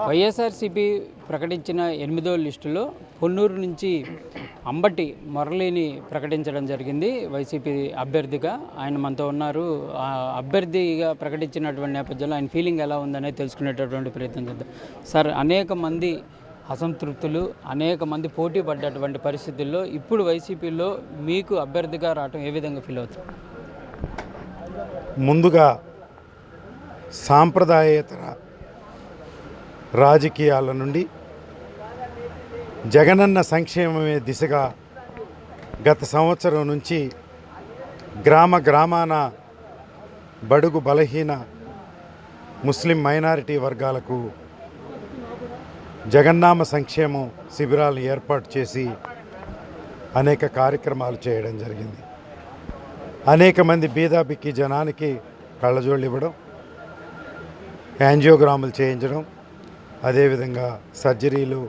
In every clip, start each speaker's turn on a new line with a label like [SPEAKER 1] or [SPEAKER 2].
[SPEAKER 1] వైఎస్ఆర్సీపీ ప్రకటించిన 8వ లిస్టులో పొన్నూరు నుంచి అంబటి మురళిని ప్రకటించడం జరిగింది వైసీపీ అభ్యర్థిగా. ఆయన మనతో ఉన్నారు. అభ్యర్థిగా ప్రకటించినటువంటి నేపథ్యంలో ఆయన ఫీలింగ్ ఎలా ఉందనేది తెలుసుకునేటటువంటి ప్రయత్నం చేద్దాం. సార్, అనేక మంది అసంతృప్తులు, అనేక మంది పోటీ పడ్డటువంటి పరిస్థితుల్లో ఇప్పుడు వైసీపీలో మీకు అభ్యర్థిగా రావడం ఏ విధంగా ఫీల్ అవుతుంది?
[SPEAKER 2] ముందుగా సాంప్రదాయేతర రాజకీయాల నుండి జగనన్న సంక్షేమమే దిశగా గత సంవత్సరం నుంచి గ్రామాన బడుగు బలహీన ముస్లిం మైనారిటీ వర్గాలకు జగన్నామ సంక్షేమం శిబిరాలు ఏర్పాటు చేసి అనేక కార్యక్రమాలు చేయడం జరిగింది. అనేక మంది బీదాబిక్కి జనానికి కళ్ళజోళ్ళు ఇవ్వడం, యాంజియోగ్రాములు చేయించడం, అదేవిధంగా సర్జరీలు,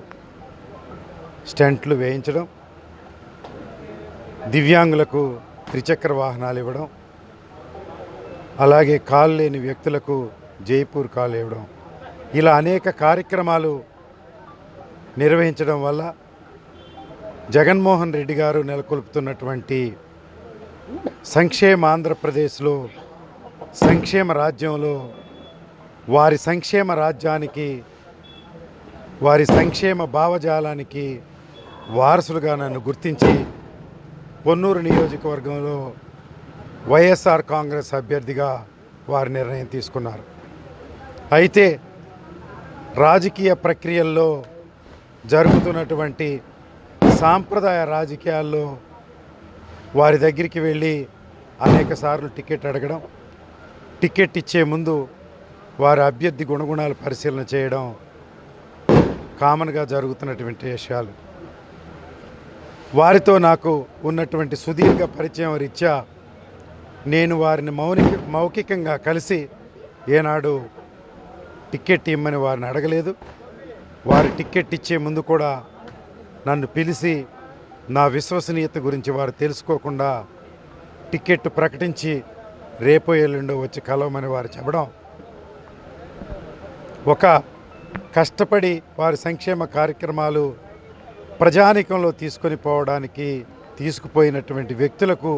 [SPEAKER 2] స్టెంట్లు వేయించడం, దివ్యాంగులకు త్రిచక్ర వాహనాలు ఇవ్వడం, అలాగే కాలు లేని వ్యక్తులకు జైపూర్ కాలు ఇవ్వడం, ఇలా అనేక కార్యక్రమాలు నిర్వహించడం వల్ల జగన్మోహన్ రెడ్డి గారు నెలకొల్పుతున్నటువంటి సంక్షేమ ఆంధ్రప్రదేశ్లో, సంక్షేమ రాజ్యంలో వారి సంక్షేమ రాజ్యానికి, వారి సంక్షేమ భావజాలానికి వారసులుగా నన్ను గుర్తించి పొన్నూరు నియోజకవర్గంలో వైఎస్ఆర్ కాంగ్రెస్ అభ్యర్థిగా వారి నిర్ణయం తీసుకున్నారు. అయితే రాజకీయ ప్రక్రియల్లో జరుగుతున్నటువంటి సాంప్రదాయ రాజకీయాల్లో వారి దగ్గరికి వెళ్ళి అనేకసార్లు టికెట్ అడగడం, టికెట్ ఇచ్చే ముందు వారి అభ్యర్థి గుణగుణాలు పరిశీలన చేయడం కామన్గా జరుగుతున్నటువంటి విషయాలు. వారితో నాకు ఉన్నటువంటి సుదీర్ఘ పరిచయం రీత్యా నేను వారిని మౌఖికంగా కలిసి ఏనాడు టికెట్ ఇమ్మని వారిని అడగలేదు. వారి టికెట్ ఇచ్చే ముందు కూడా నన్ను పిలిచి నా విశ్వసనీయత గురించి వారు తెలుసుకోకుండా టికెట్ ప్రకటించి రేపో ఎల్లుండో వచ్చి కలవమని వారు చెప్పడం, ఒక కష్టపడి వారి సంక్షేమ కార్యక్రమాలు ప్రజానీకంలో తీసుకొని పోవడానికి తీసుకుపోయినటువంటి వ్యక్తులకు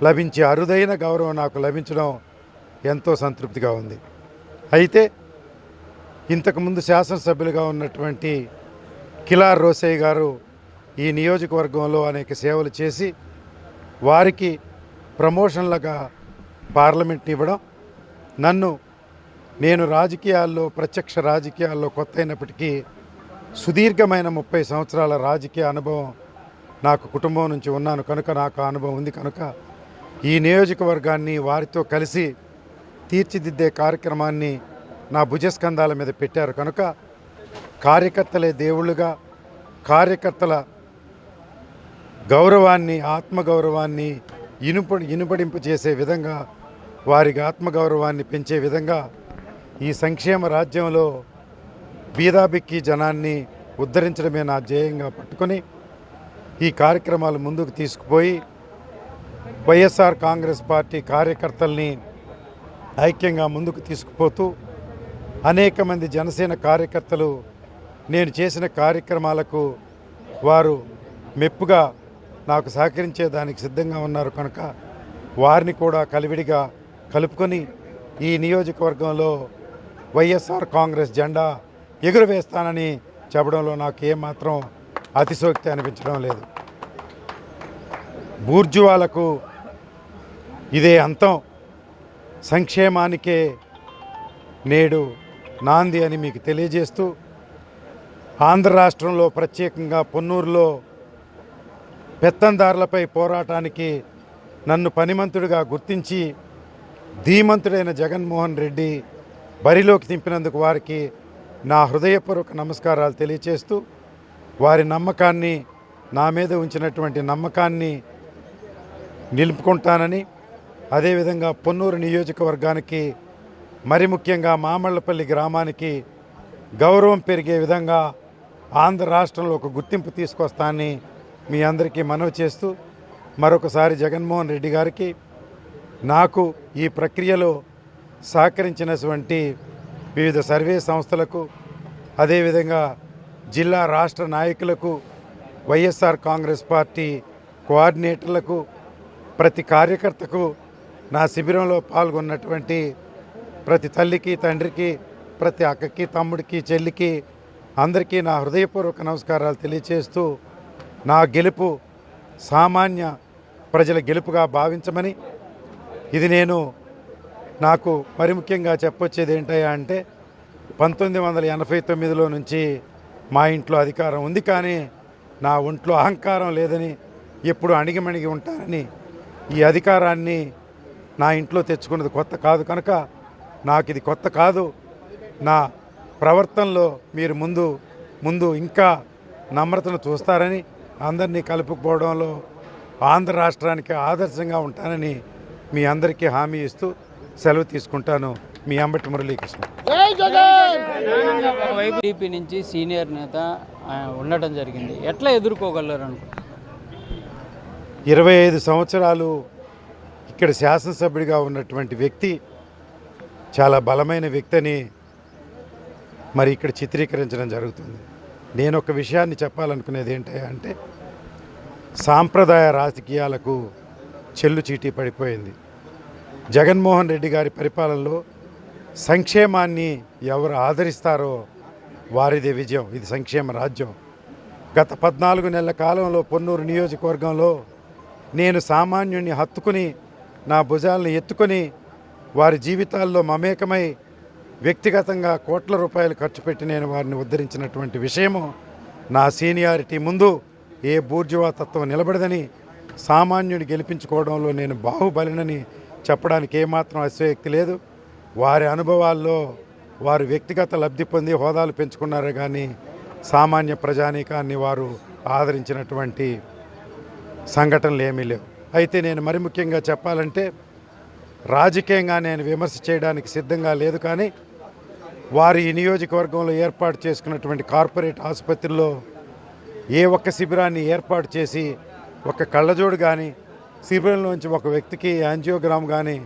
[SPEAKER 2] లభించే అరుదైన గౌరవం నాకు లభించడం ఎంతో సంతృప్తిగా ఉంది. అయితే ఇంతకుముందు శాసనసభ్యులుగా ఉన్నటువంటి కిలార్ రోసయ్య గారు ఈ నియోజకవర్గంలో అనేక సేవలు చేసి వారికి ప్రమోషన్లుగా పార్లమెంట్ ఇవ్వడం, నేను రాజకీయాల్లో, ప్రత్యక్ష రాజకీయాల్లో కొత్త అయినప్పటికీ సుదీర్ఘమైన 30 సంవత్సరాల రాజకీయ అనుభవం నాకు కుటుంబం నుంచి ఉన్నాను కనుక, నాకు అనుభవం ఉంది కనుక ఈ నియోజకవర్గాన్ని వారితో కలిసి తీర్చిదిద్దే కార్యక్రమాన్ని నా భుజస్కంధాల మీద పెట్టారు కనుక కార్యకర్తలే దేవుళ్ళుగా, కార్యకర్తల గౌరవాన్ని, ఆత్మగౌరవాన్ని ఇనుపడింపు చేసే విధంగా, వారికి ఆత్మగౌరవాన్ని పెంచే విధంగా ఈ సంక్షేమ రాజ్యంలో బీదాబిక్కి జనాన్ని ఉద్ధరించడమే నా ధ్యేయంగా పట్టుకొని ఈ కార్యక్రమాలు ముందుకు తీసుకుపోయి వైఎస్ఆర్ కాంగ్రెస్ పార్టీ కార్యకర్తల్ని ఐక్యంగా ముందుకు తీసుకుపోతూ అనేక మంది జనసేన కార్యకర్తలు నేను చేసిన కార్యక్రమాలకు వారు మెప్పుగా నాకు సహకరించేదానికి సిద్ధంగా ఉన్నారు కనుక వారిని కూడా కలివిడిగా కలుపుకొని ఈ నియోజకవర్గంలో వైఎస్ఆర్ కాంగ్రెస్ జెండా ఎగురవేస్తానని చెప్పడంలో నాకు ఏమాత్రం అతిశోక్తి అనిపించడం లేదు. బూర్జువాలకు ఇదే అంతం, సంక్షేమానికే నేడు నాంది అని మీకు తెలియజేస్తూ, ఆంధ్ర రాష్ట్రంలో ప్రత్యేకంగా పొన్నూరులో పెత్తందారులపై పోరాటానికి నన్ను పనిమంతుడిగా గుర్తించి ధీమంతుడైన జగన్మోహన్ రెడ్డి బరిలోకి దింపినందుకు వారికి నా హృదయపూర్వక నమస్కారాలు తెలియచేస్తూ, వారి నమ్మకాన్ని, నా మీద ఉంచినటువంటి నమ్మకాన్ని నిలుపుకుంటానని, అదేవిధంగా పొన్నూరు నియోజకవర్గానికి, మరి ముఖ్యంగా మామళ్ళపల్లి గ్రామానికి గౌరవం పెరిగే విధంగా ఆంధ్ర రాష్ట్రంలో ఒక గుర్తింపు తీసుకొస్తానని మీ అందరికీ మనవి చేస్తూ, మరొకసారి జగన్మోహన్ రెడ్డి గారికి, నాకు ఈ ప్రక్రియలో సహకరించినటువంటి వివిధ సర్వే సంస్థలకు, అదేవిధంగా జిల్లా రాష్ట్ర నాయకులకు, వైఎస్ఆర్ కాంగ్రెస్ పార్టీ కోఆర్డినేటర్లకు, ప్రతి కార్యకర్తకు, నా శిబిరంలో పాల్గొన్నటువంటి ప్రతి తల్లికి, తండ్రికి, ప్రతి అక్కకి, తమ్ముడికి, చెల్లికి అందరికీ నా హృదయపూర్వక నమస్కారాలు తెలియచేస్తూ నా గెలుపు సామాన్య ప్రజల గెలుపుగా భావించమని, ఇది నాకు మరి ముఖ్యంగా చెప్పొచ్చేది ఏంటయ్యా అంటే 1989లో నుంచి మా ఇంట్లో అధికారం ఉంది, కానీ నా ఒంట్లో అహంకారం లేదని, ఎప్పుడు అణిగిమణిగి ఉంటానని, ఈ అధికారాన్ని నా ఇంట్లో తెచ్చుకున్నది కొత్త కాదు కనుక నాకు ఇది కొత్త కాదు. నా ప్రవర్తనలో మీరు ముందు ఇంకా నమ్రతను చూస్తారని, అందరినీ కలుపుకోవడంలో ఆంధ్ర రాష్ట్రానికి ఆదర్శంగా ఉంటానని మీ అందరికీ హామీ ఇస్తూ సెలవు తీసుకుంటాను. మీ అంబటి మురళీకృష్ణ.
[SPEAKER 1] ఒకవైపు టీడీపీ నుంచి సీనియర్ నేత ఉండటం జరిగింది, ఎట్లా ఎదుర్కోగలరు అనుకుంటున్నారు?
[SPEAKER 2] 25 సంవత్సరాలు ఇక్కడ శాసనసభ్యుడిగా ఉన్నటువంటి వ్యక్తి, చాలా బలమైన వ్యక్తి అని మరి ఇక్కడ చిత్రీకరించడం జరుగుతుంది. నేను ఒక విషయాన్ని చెప్పాలనుకునేది ఏంటంటే, సాంప్రదాయ రాజకీయాలకు చెల్లు చీటీ పడిపోయింది. జగన్మోహన్ రెడ్డి గారి పరిపాలనలో సంక్షేమాన్ని ఎవరు ఆదరిస్తారో వారిదే విజయం. ఇది సంక్షేమ రాజ్యం. గత 14 నెలల కాలంలో పొన్నూరు నియోజకవర్గంలో నేను సామాన్యుడిని హత్తుకుని, నా భుజాలను ఎత్తుకొని, వారి జీవితాల్లో మమేకమై వ్యక్తిగతంగా కోట్ల రూపాయలు ఖర్చు పెట్టి నేను వారిని ఉద్ధరించినటువంటి విషయము నా సీనియారిటీ ముందు ఏ బూర్జువా తత్వం నిలబడదని, సామాన్యుని గెలిపించుకోవడంలో నేను బాహుబలినని చెప్పడానికి ఏమాత్రం అతిశయోక్తి లేదు. వారి అనుభవాల్లో వారు వ్యక్తిగత లబ్ధి పొంది హోదాలు పెంచుకున్నారే కానీ సామాన్య ప్రజానీకాన్ని వారు ఆదరించినటువంటి సంఘటనలు ఏమీ లేవు. అయితే నేను మరి ముఖ్యంగా చెప్పాలంటే, రాజకీయంగా నేను విమర్శ చేయడానికి సిద్ధంగా లేదు, కానీ వారు ఈ నియోజకవర్గంలో ఏర్పాటు చేసుకున్నటువంటి కార్పొరేట్ ఆసుపత్రిలో ఏ ఒక్క శిబిరాన్ని ఏర్పాటు చేసి ఒక కళ్ళజోడు కానీ, శిబిరంలోంచి ఒక వ్యక్తికి యాంజియోగ్రామ్ కానీ,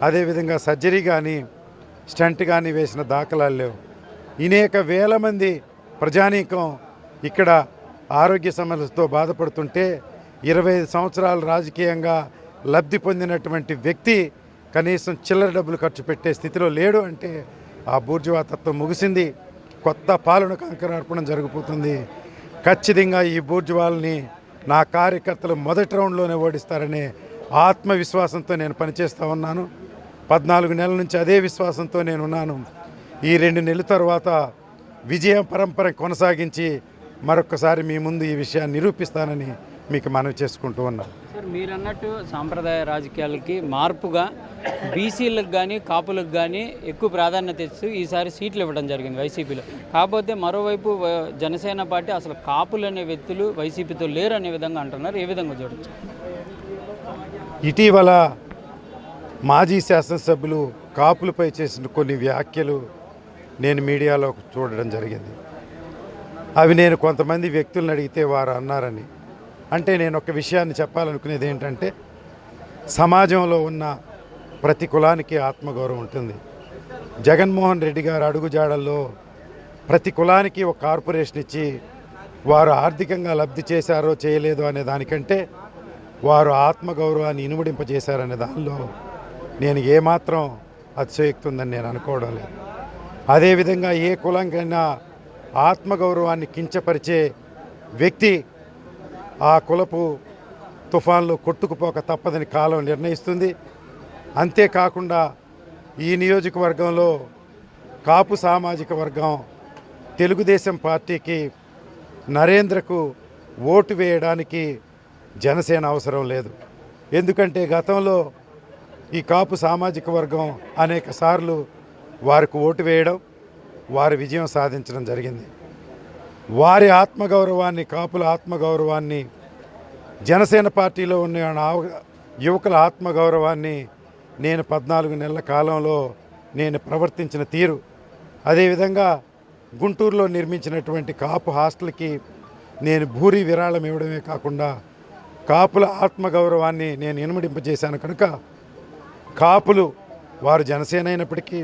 [SPEAKER 2] అదేవిధంగా సర్జరీ కానీ, స్టంట్ కానీ వేసిన దాఖలాలు లేవు. అనేక వేల మంది ప్రజానీకం ఇక్కడ ఆరోగ్య సమస్యలతో బాధపడుతుంటే 25 సంవత్సరాలు రాజకీయంగా లబ్ధి పొందినటువంటి వ్యక్తి కనీసం చిల్లర డబ్బులు ఖర్చు పెట్టే స్థితిలో లేడు అంటే ఆ బూర్జువా తత్వం ముగిసింది. కొత్త పాలనకు అంకురార్పణం జరగబోతుంది. ఖచ్చితంగా ఈ బూర్జువాల్ని నా కార్యకర్తలు మొదటి రౌండ్లోనే ఓడిస్తారనే ఆత్మవిశ్వాసంతో నేను పనిచేస్తూ ఉన్నాను. 14 నెలల నుంచి అదే విశ్వాసంతో నేనున్నాను. ఈ 2 నెలల తర్వాత విజయ పరంపర కొనసాగించి మరొకసారి మీ ముందు ఈ విషయాన్ని నిరూపిస్తానని మీకు మనవి చేసుకుంటూ ఉన్నాను.
[SPEAKER 1] సార్, మీరు అన్నట్టు సాంప్రదాయ రాజకీయాలకి మార్పుగా బీసీలకు కానీ కాపులకు కానీ ఎక్కువ ప్రాధాన్యత ఇస్తూ ఈసారి సీట్లు ఇవ్వడం జరిగింది వైసీపీలో. కాకపోతే మరోవైపు జనసేన పార్టీ అసలు కాపులు అనే వ్యక్తులు వైసీపీతో లేరు అనే విధంగా అంటున్నారు. ఏ విధంగా చూడొచ్చు?
[SPEAKER 2] ఇటీవల మాజీ శాసనసభ్యులు కాపులపై చేసిన కొన్ని వ్యాఖ్యలు నేను మీడియాలో చూడడం జరిగింది. అవి నేను కొంతమంది వ్యక్తులను అడిగితే వారు అన్నారని. అంటే నేను ఒక విషయాన్ని చెప్పాలనుకునేది ఏంటంటే, సమాజంలో ఉన్న ప్రతి కులానికి ఆత్మగౌరవం ఉంటుంది. జగన్మోహన్ రెడ్డి గారు అడుగుజాడల్లో ప్రతి కులానికి ఒక కార్పొరేషన్ ఇచ్చి వారు ఆర్థికంగా లబ్ధి చేశారో చేయలేదో అనే దానికంటే వారు ఆత్మగౌరవాన్ని ఇనుమడింపజేశారనే దానిలో నేను ఏమాత్రం అతిశయోక్తి ఉందని నేను అనుకోవడం లేదు. అదేవిధంగా ఏ కులంకైనా ఆత్మగౌరవాన్ని కించపరిచే వ్యక్తి ఆ కులపు తుఫాన్లో కొట్టుకుపోక తప్పదని కాలం నిర్ణయిస్తుంది. అంతేకాకుండా ఈ నియోజకవర్గంలో కాపు సామాజిక వర్గం తెలుగుదేశం పార్టీకి, నరేంద్రకు ఓటు వేయడానికి జనసేన అవసరం లేదు. ఎందుకంటే గతంలో ఈ కాపు సామాజిక వర్గం అనేక సార్లు వారికి ఓటు వేయడం, వారి విజయం సాధించడం జరిగింది. వారి ఆత్మగౌరవాన్ని, కాపుల ఆత్మగౌరవాన్ని, జనసేన పార్టీలో ఉన్న యువకుల ఆత్మగౌరవాన్ని నేను 14 నెలల కాలంలో నేను ప్రవర్తించిన తీరు, అదేవిధంగా గుంటూరులో నిర్మించినటువంటి కాపు హాస్టల్కి నేను భూరి విరాళం ఇవ్వడమే కాకుండా కాపుల ఆత్మగౌరవాన్ని నేను ఇనుమడింపజేశాను. కనుక కాపులు వారు జనసేన అయినప్పటికీ,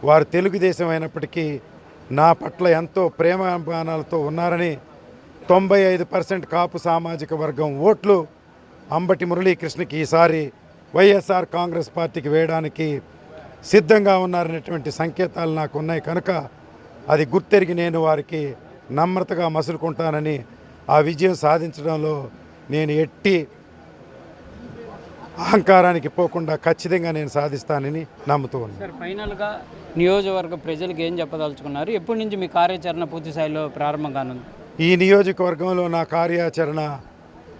[SPEAKER 2] వారు తెలుగుదేశం అయినప్పటికీ నా పట్ల ఎంతో ప్రేమాభిమానాలతో ఉన్నారని 95% కాపు సామాజిక వర్గం ఓట్లు అంబటి మురళీకృష్ణకి ఈసారి వైఎస్ఆర్ కాంగ్రెస్ పార్టీకి వేయడానికి సిద్ధంగా ఉన్నారనేటువంటి సంకేతాలు నాకు ఉన్నాయి కనుక అది గుర్తెరిగి నేను వారికి నమ్రతగా మసులుకుంటానని ఆ విజయం సాధించడంలో నేను ఎట్టి అహంకారానికి పోకుండా ఖచ్చితంగా నేను సాధిస్తానని నమ్ముతూ ఉన్నాను.
[SPEAKER 1] సార్, ఫైనల్గా నియోజకవర్గ ప్రజలకు ఏం చెప్పదలుచుకున్నారు? ఎప్పటి నుంచి మీ కార్యాచరణ పూర్తి స్థాయిలో ప్రారంభం కానుంది?
[SPEAKER 2] ఈ నియోజకవర్గంలో నా కార్యాచరణ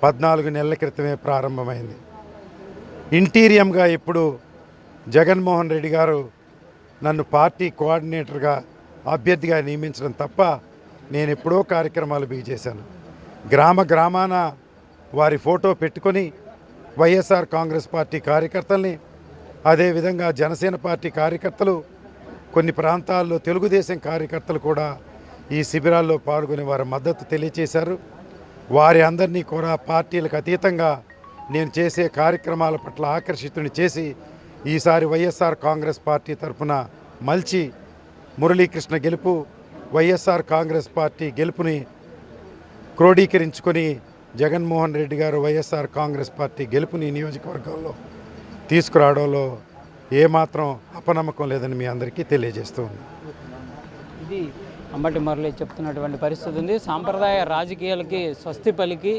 [SPEAKER 2] 14 నెలల క్రితమే ప్రారంభమైంది. ఇంటీరియంగా ఇప్పుడు జగన్మోహన్ రెడ్డి గారు నన్ను పార్టీ కోఆర్డినేటర్గా అభ్యర్థిగా నియమించడం తప్ప నేను ఎప్పుడో కార్యక్రమాలు బిగిచేశాను. గ్రామాన వారి ఫోటో పెట్టుకొని వైఎస్ఆర్ కాంగ్రెస్ పార్టీ కార్యకర్తల్ని, అదేవిధంగా జనసేన పార్టీ కార్యకర్తలు, కొన్ని ప్రాంతాల్లో తెలుగుదేశం కార్యకర్తలు కూడా ఈ శిబిరాల్లో పాల్గొని వారి మద్దతు తెలియచేశారు. వారి అందరినీ కూడా పార్టీలకు అతీతంగా నేను చేసే కార్యక్రమాల పట్ల ఆకర్షితుని చేసి ఈసారి వైఎస్ఆర్ కాంగ్రెస్ పార్టీ తరఫున మలిచి మురళీకృష్ణ గెలుపు, వైఎస్ఆర్ కాంగ్రెస్ పార్టీ గెలుపుని క్రోడీకరించుకొని జగన్మోహన్ రెడ్డి గారు వైఎస్ఆర్ కాంగ్రెస్ పార్టీ గెలుపుని నియోజకవర్గంలో తీసుకురావడంలో ఏమాత్రం అపనమ్మకం లేదని మీ అందరికీ తెలియజేస్తూ ఉంది.
[SPEAKER 1] ఇది అంబటి మురళి చెప్తున్నటువంటి పరిస్థితి ఉంది. సాంప్రదాయ రాజకీయాలకి స్వస్తి పలికి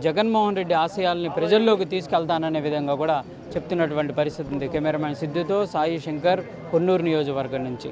[SPEAKER 1] జగన్మోహన్ రెడ్డి ఆశయాల్ని ప్రజల్లోకి తీసుకెళ్తాననే విధంగా కూడా చెప్తున్నటువంటి పరిస్థితి ఉంది. కెమెరామ్యాన్ సిద్ధుతో సాయి శంకర్, పొన్నూరు నియోజకవర్గం నుంచి.